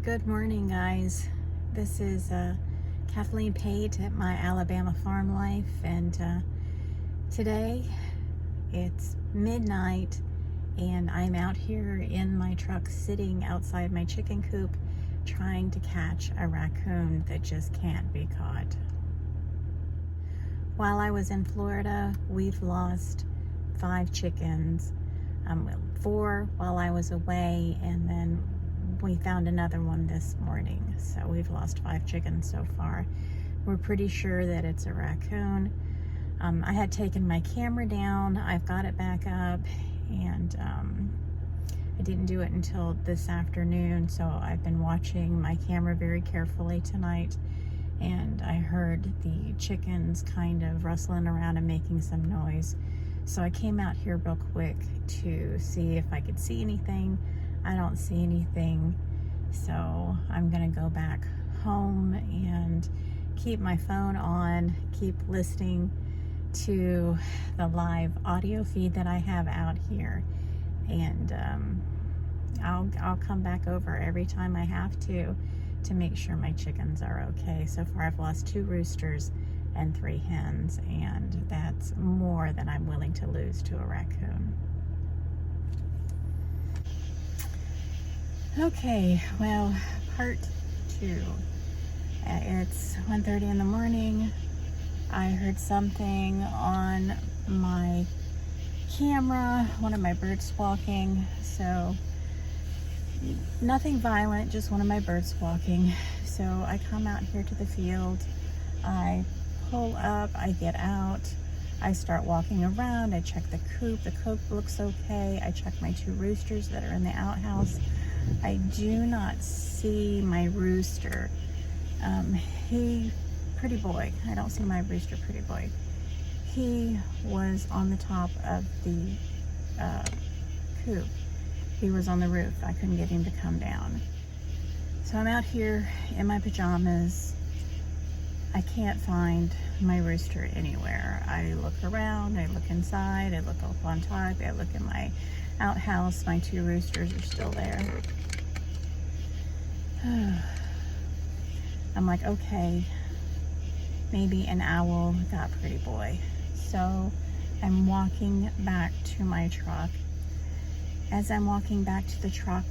Good morning, guys. This is Kathleen Pate at my Alabama farm life, and today it's midnight and I'm out here in my truck sitting outside my chicken coop trying to catch a raccoon that just can't be caught. While I was in Florida, we've lost 5 chickens, 4 while I was away, and then we found another one this morning. So we've lost 5 chickens so far. We're pretty sure that it's a raccoon. I had taken my camera down. I've got it back up, and I didn't do it until this afternoon, so I've been watching my camera very carefully tonight, and I heard the chickens kind of rustling around and making some noise. So I came out here real quick to see if I could see anything. I don't see anything, so I'm gonna go back home and keep my phone on, keep listening to the live audio feed that I have out here, and I'll come back over every time I have to make sure my chickens are okay. So far I've lost 2 roosters and 3 hens, and that's more than I'm willing to lose to a raccoon. Okay, well, part 2. It's 1:30 in the morning. I heard something on my camera, one of my birds squawking. So nothing violent, just one of my birds squawking. So I come out here to the field. I pull up, I get out, I start walking around, I check the coop. The coop looks okay. I check my 2 roosters that are in the outhouse. I do not see my rooster. Pretty boy. I don't see my rooster, Pretty boy. He was on the top of the coop. He was on the roof. I couldn't get him to come down. So I'm out here in my pajamas. I can't find my rooster anywhere. I look around, I look inside, I look up on top, I look in my outhouse. My 2 roosters are still there. I'm like, okay, maybe an owl got Pretty boy. So I'm walking back to my truck. As I'm walking back to the truck,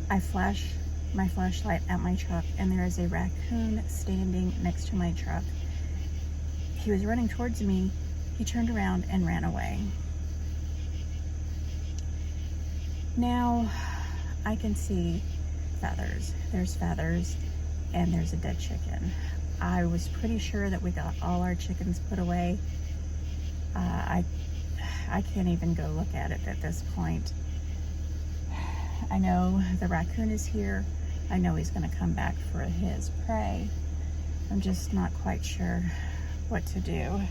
I flash my flashlight at my truck, and there is a raccoon standing next to my truck. He was running towards me. He turned around and ran away. Now I can see feathers. There's feathers, and there's a dead chicken. I was pretty sure that we got all our chickens put away. I can't even go look at it at this point. I know the raccoon is here. I know he's going to come back for his prey. I'm just not quite sure what to do.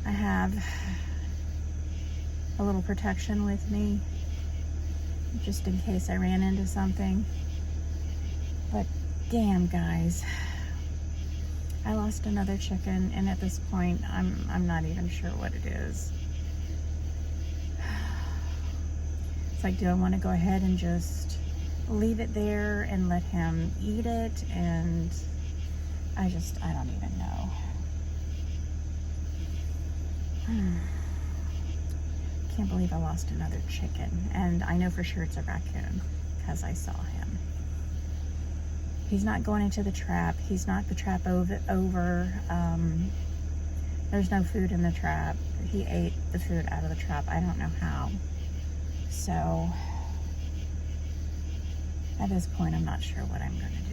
I have a little protection with me, just in case I ran into something. But damn, guys, I lost another chicken, and at this point I'm not even sure what it is. It's like, do I want to go ahead and just leave it there and let him eat it? And I don't even know. Can't believe I lost another chicken, and I know for sure it's a raccoon because I saw him. He's not going into the trap. He's knocked the trap over. There's no food in the trap. He ate the food out of the trap. I don't know how. So at this point, I'm not sure what I'm going to do.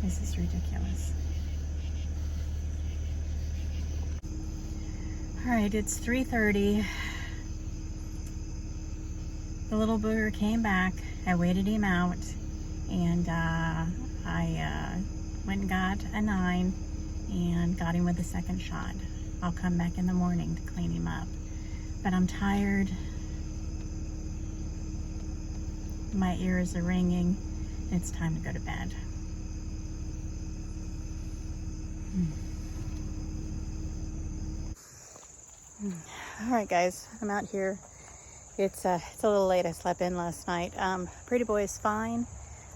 This is ridiculous. All right, it's 3:30. The little booger came back. I waited him out, and I went and got a 9 and got him with a 2nd shot. I'll come back in the morning to clean him up. But I'm tired. My ears are ringing. It's time to go to bed. All right, guys, I'm out here. It's a little late. I slept in last night. Pretty boy is fine.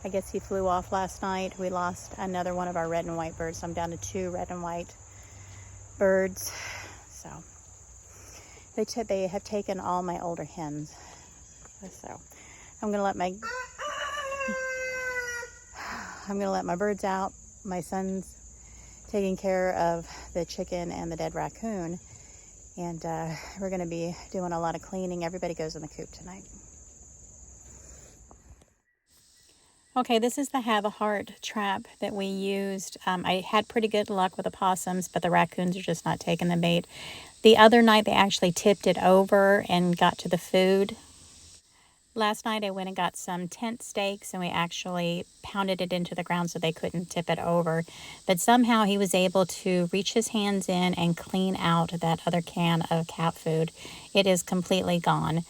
I guess he flew off last night. We lost another one of our red and white birds. I'm down to 2 red and white birds. So they have taken all my older hens. So I'm gonna let my birds out. My son's taking care of the chicken and the dead raccoon, and we're going to be doing a lot of cleaning. Everybody goes in the coop tonight. Okay, this is the Have a Heart trap that we used. I had pretty good luck with the possums, but the raccoons are just not taking the bait. The other night they actually tipped it over and got to the food. Last night I went and got some tent stakes, and we actually pounded it into the ground so they couldn't tip it over. But somehow he was able to reach his hands in and clean out that other can of cat food. It is completely gone.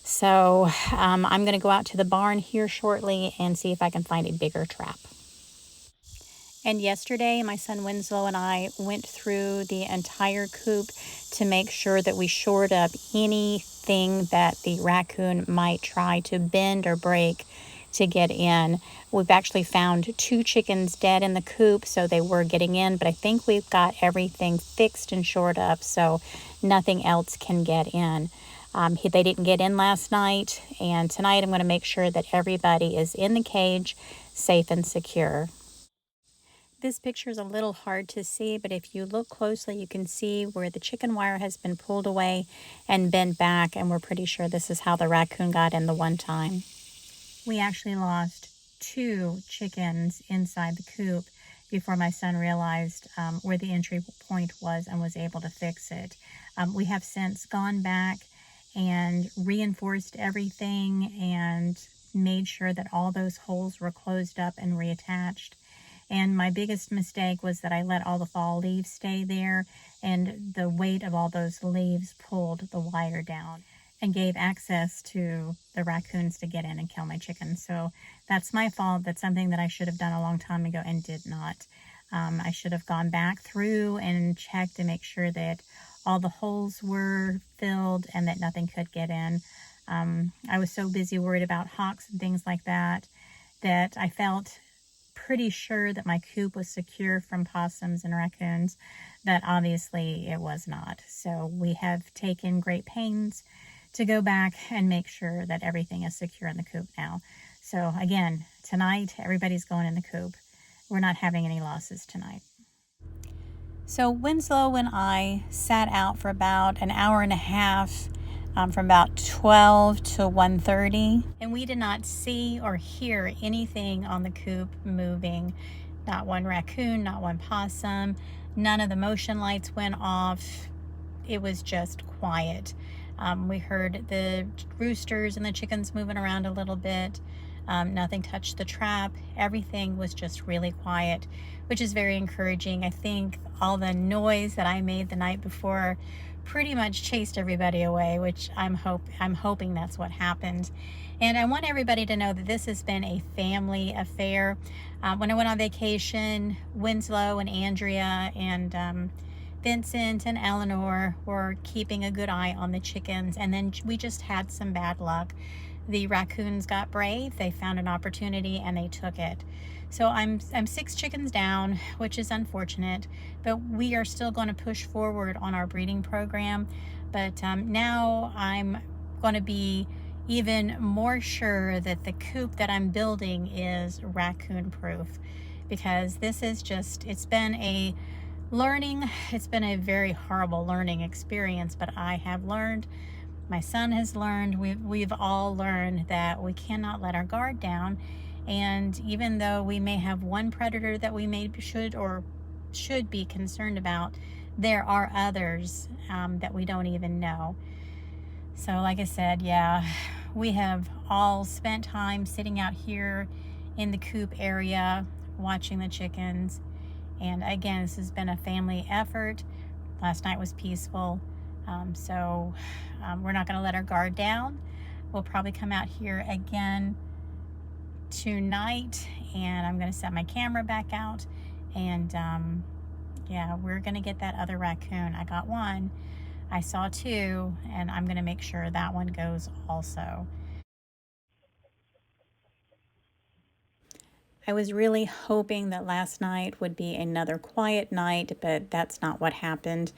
So I'm going to go out to the barn here shortly and see if I can find a bigger trap. And yesterday, my son Winslow and I went through the entire coop to make sure that we shored up anything that the raccoon might try to bend or break to get in. We've actually found 2 chickens dead in the coop, so they were getting in, but I think we've got everything fixed and shored up, so nothing else can get in. They didn't get in last night, and tonight I'm going to make sure that everybody is in the cage, safe and secure. This picture is a little hard to see, but if you look closely, you can see where the chicken wire has been pulled away and bent back, and we're pretty sure this is how the raccoon got in the one time. We actually lost 2 chickens inside the coop before my son realized where the entry point was and was able to fix it. We have since gone back and reinforced everything and made sure that all those holes were closed up and reattached. And my biggest mistake was that I let all the fall leaves stay there, and the weight of all those leaves pulled the wire down and gave access to the raccoons to get in and kill my chickens. So that's my fault. That's something that I should have done a long time ago and did not. I should have gone back through and checked to make sure that all the holes were filled and that nothing could get in. I was so busy worried about hawks and things like that that I felt pretty sure that my coop was secure from possums and raccoons, but obviously it was not. So we have taken great pains to go back and make sure that everything is secure in the coop now. So again, tonight everybody's going in the coop. We're not having any losses tonight. So Winslow and I sat out for about an hour and a half, from about 12 to 1:30, and we did not see or hear anything on the coop moving. Not one raccoon, not one possum, none of the motion lights went off. It was just quiet. We heard the roosters and the chickens moving around a little bit. Nothing touched the trap. Everything was just really quiet, which is very encouraging. I think all the noise that I made the night before pretty much chased everybody away, which I'm hoping that's what happened. And I want everybody to know that this has been a family affair. When I went on vacation, Winslow and Andrea and Vincent and Eleanor were keeping a good eye on the chickens, and then we just had some bad luck. The raccoons got brave, they found an opportunity and they took it. So I'm 6 chickens down, which is unfortunate, but we are still going to push forward on our breeding program. But now I'm going to be even more sure that the coop that I'm building is raccoon proof, because this is just, it's been a very horrible learning experience, but I have learned, my son has learned, we've all learned that we cannot let our guard down. And even though we may have one predator that we should be concerned about, there are others that we don't even know. So like I said, yeah, we have all spent time sitting out here in the coop area watching the chickens. And again, this has been a family effort. Last night was peaceful. So we're not going to let our guard down. We'll probably come out here again tonight, and I'm going to set my camera back out, and yeah, we're going to get that other raccoon. I got one. I saw two, and I'm going to make sure that one goes also. I was really hoping that last night would be another quiet night, but that's not what happened.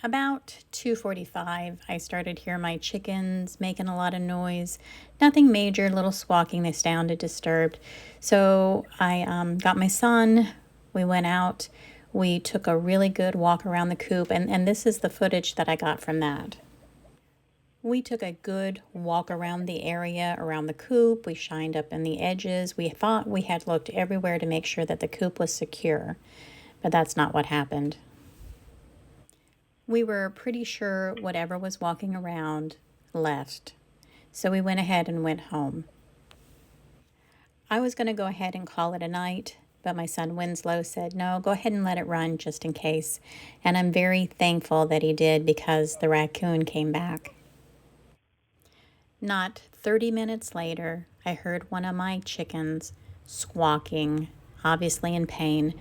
About 2:45, I started hearing my chickens making a lot of noise. Nothing major, little squawking. They sounded disturbed. So I got my son. We went out. We took a really good walk around the coop, and this is the footage that I got from that. We took a good walk around the area, around the coop. We shined up in the edges. We thought we had looked everywhere to make sure that the coop was secure, but that's not what happened. We were pretty sure whatever was walking around left, so we went ahead and went home. I was going to go ahead and call it a night, but my son Winslow said, no, go ahead and let it run just in case. And I'm very thankful that he did because the raccoon came back. Not 30 minutes later, I heard one of my chickens squawking, obviously in pain.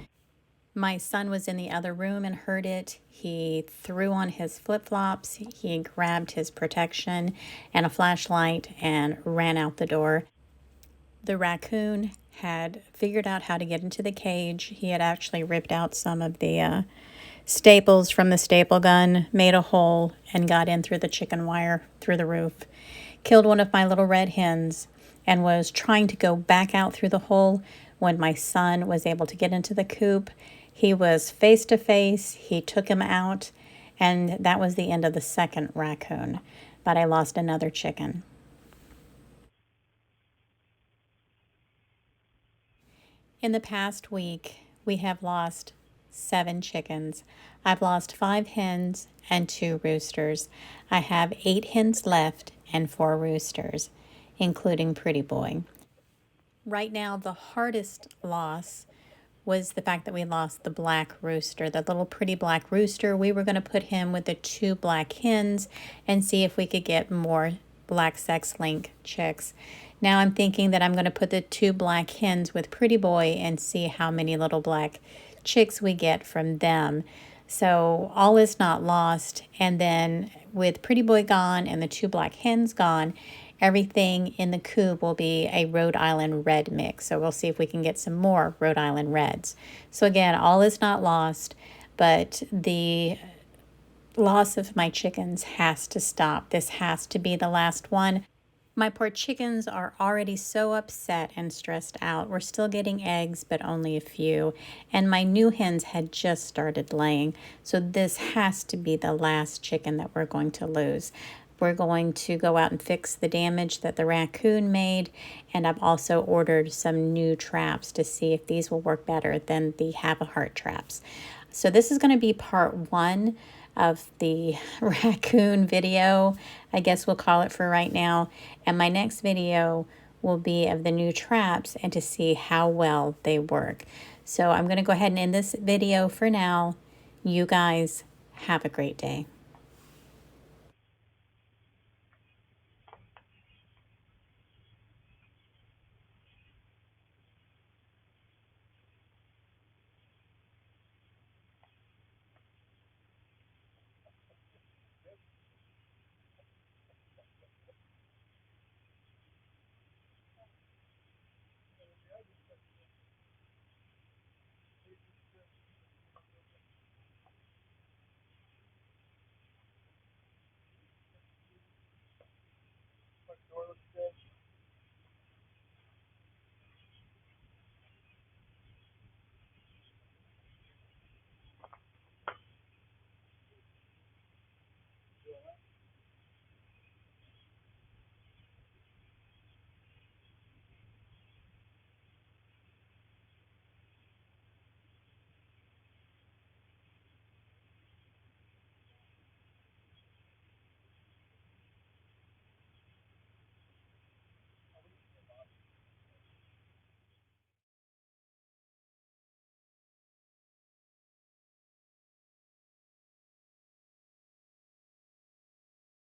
My son was in the other room and heard it. He threw on his flip-flops, he grabbed his protection and a flashlight and ran out the door. The raccoon had figured out how to get into the cage. He had actually ripped out some of the staples from the staple gun, made a hole, and got in through the chicken wire through the roof. Killed one of my little red hens and was trying to go back out through the hole when my son was able to get into the coop. He was face to face. He took him out, and that was the end of the second raccoon. But I lost another chicken. In the past week, we have lost 7 chickens. I've lost 5 hens and 2 roosters. I have 8 hens left and 4 roosters, including Pretty Boy. Right now, the hardest loss was the fact that we lost the black rooster, the little pretty black rooster. We were going to put him with the 2 black hens and see if we could get more black sex link chicks. Now I'm thinking that I'm going to put the 2 black hens with Pretty Boy and see how many little black chicks we get from them. So all is not lost. And then with Pretty Boy gone and the 2 black hens gone, everything in the coop will be a Rhode Island red mix. So we'll see if we can get some more Rhode Island reds. So again, all is not lost, but the loss of my chickens has to stop. This has to be the last one. My poor chickens are already so upset and stressed out. We're still getting eggs, but only a few. And my new hens had just started laying. So this has to be the last chicken that we're going to lose. We're going to go out and fix the damage that the raccoon made. And I've also ordered some new traps to see if these will work better than the Have a Heart traps. So this is going to be part 1 of the raccoon video, I guess we'll call it for right now. And my next video will be of the new traps and to see how well they work. So I'm going to go ahead and end this video for now. You guys have a great day.